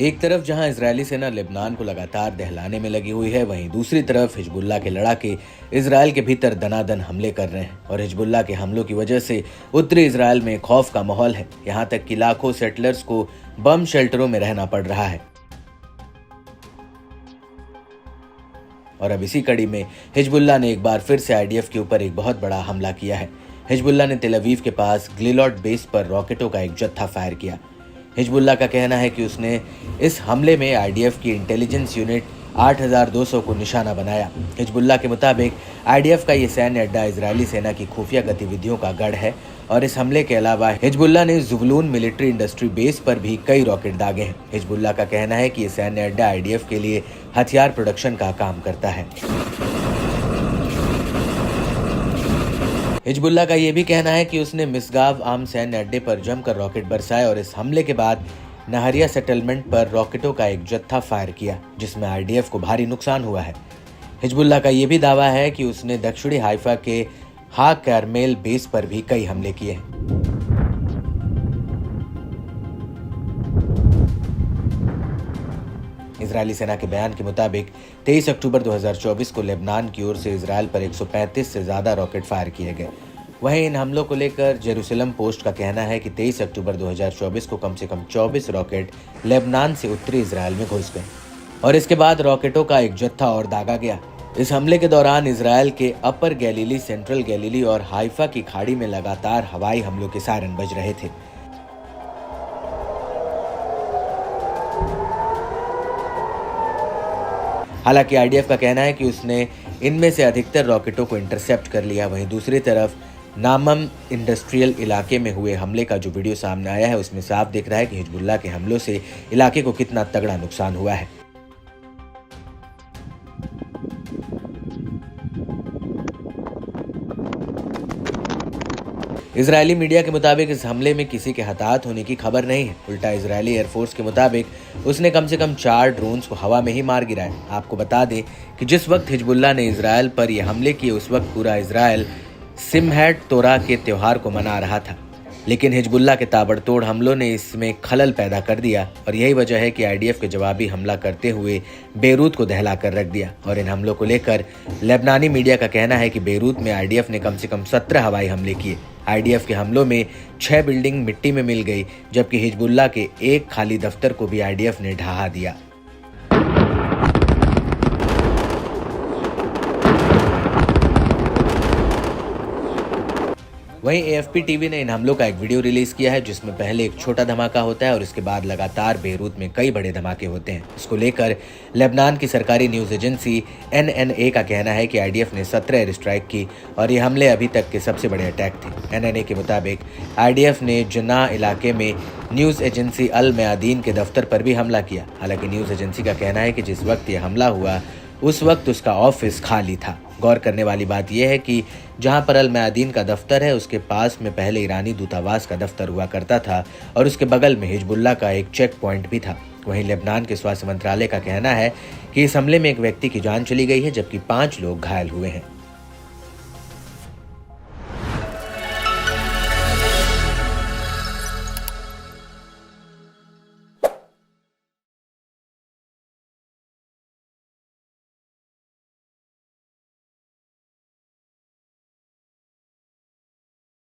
एक तरफ जहां इजरायली सेना लेबनान को लगातार दहलाने में लगी हुई है, वहीं दूसरी तरफ हिजबुल्लाह के लड़ाके इजरायल के भीतर दनादन हमले कर रहे हैं और हिजबुल्लाह के हमलों की वजह से उत्तरी इजरायल में खौफ का माहौल है। यहां तक कि लाखों सेटलर्स को बम शेल्टरों में रहना पड़ रहा है। और अब इसी कड़ी में हिजबुल्लाह ने एक बार फिर से आईडीएफ के ऊपर एक बहुत बड़ा हमला किया है। हिजबुल्लाह ने तेल अवीव के पास ग्लिलॉड बेस पर रॉकेटों का एक जत्था फायर किया। हिजबुल्लाह का कहना है कि उसने इस हमले में आईडीएफ की इंटेलिजेंस यूनिट 8200 को निशाना बनाया। हिजबुल्लाह के मुताबिक आईडीएफ का ये सैन्य अड्डा इजरायली सेना की खुफिया गतिविधियों का गढ़ है और इस हमले के अलावा हिजबुल्लाह ने ज़ुवलून मिलिट्री इंडस्ट्री बेस पर भी कई रॉकेट दागे हैं। हिजबुल्लाह का कहना है कि ये सैन्य अड्डा आईडीएफ के लिए हथियार प्रोडक्शन का काम करता है। हिजबुल्लाह का यह भी कहना है कि उसने मिसगाव आम सैन्य अड्डे पर जमकर रॉकेट बरसाए और इस हमले के बाद नहरिया सेटलमेंट पर रॉकेटों का एक जत्था फायर किया, जिसमें आईडीएफ को भारी नुकसान हुआ है। हिजबुल्लाह का यह भी दावा है कि उसने दक्षिणी हाइफा के हा कैरमेल बेस पर भी कई हमले किए हैं। इजरायली सेना के बयान के मुताबिक 23 अक्टूबर 2024 को लेबनान की ओर से इजरायल पर 135 से ज्यादा रॉकेट फायर किए गए। वहीं इन हमलों को लेकर जेरूसलम पोस्ट का कहना है कि 23 अक्टूबर 2024 को कम से कम 24 रॉकेट लेबनान से उत्तरी इजरायल में घुस गए और इसके बाद रॉकेटों का एक जत्था और दागा गया। इस हमले के दौरान इजरायल के अपर गैलीली, सेंट्रल गैलीली और हाइफा की खाड़ी में लगातार हवाई हमलों के सायरन बज रहे थे। हालांकि आईडीएफ का कहना है कि उसने इनमें से अधिकतर रॉकेटों को इंटरसेप्ट कर लिया। वहीं दूसरी तरफ नामम इंडस्ट्रियल इलाके में हुए हमले का जो वीडियो सामने आया है, उसमें साफ दिख रहा है कि हिजबुल्लाह के हमलों से इलाके को कितना तगड़ा नुकसान हुआ है। इजरायली मीडिया के मुताबिक इस हमले में किसी के हताहत होने की खबर नहीं है। उल्टा इजरायली एयरफोर्स के मुताबिक उसने कम से कम 4 ड्रोन्स को हवा में ही मार गिराया। आपको बता दें कि जिस वक्त हिजबुल्लाह ने इजरायल पर यह हमले किए, उस वक्त पूरा इजरायल सिमहैट तोरा के त्यौहार को मना रहा था, लेकिन हिजबुल्लाह के ताबड़तोड़ हमलों ने इसमें खलल पैदा कर दिया और यही वजह है कि आईडीएफ के जवाबी हमला करते हुए बेरूत को दहला कर रख दिया। और इन हमलों को लेकर लेबनानी मीडिया का कहना है कि बेरूत में आईडीएफ ने कम से कम 17 हवाई हमले किए। आईडीएफ के हमलों में 6 बिल्डिंग मिट्टी में मिल गई, जबकि हिजबुल्लाह के एक खाली दफ्तर को भी आईडीएफ ने ढहा दिया। वहीं एएफपी टीवी ने इन हमलों का एक वीडियो रिलीज किया है, जिसमें पहले एक छोटा धमाका होता है और इसके बाद लगातार बेरूत में कई बड़े धमाके होते हैं। इसको लेकर लेबनान की सरकारी न्यूज एजेंसी एनएनए का कहना है कि आईडीएफ ने 17 एयर स्ट्राइक की और ये हमले अभी तक के सबसे बड़े अटैक थे। एनएनए के मुताबिक आईडीएफ ने जन्ना इलाके में न्यूज एजेंसी अल मयादीन के दफ्तर पर भी हमला किया। हालांकि न्यूज एजेंसी का कहना है कि जिस वक्त यह हमला हुआ, उस वक्त उसका ऑफिस खाली था। गौर करने वाली बात यह है कि जहां पर अल मयादीन का दफ्तर है, उसके पास में पहले ईरानी दूतावास का दफ्तर हुआ करता था और उसके बगल में हिजबुल्लाह का एक चेक पॉइंट भी था। वहीं लेबनान के स्वास्थ्य मंत्रालय का कहना है कि इस हमले में एक व्यक्ति की जान चली गई है, जबकि 5 लोग घायल हुए हैं।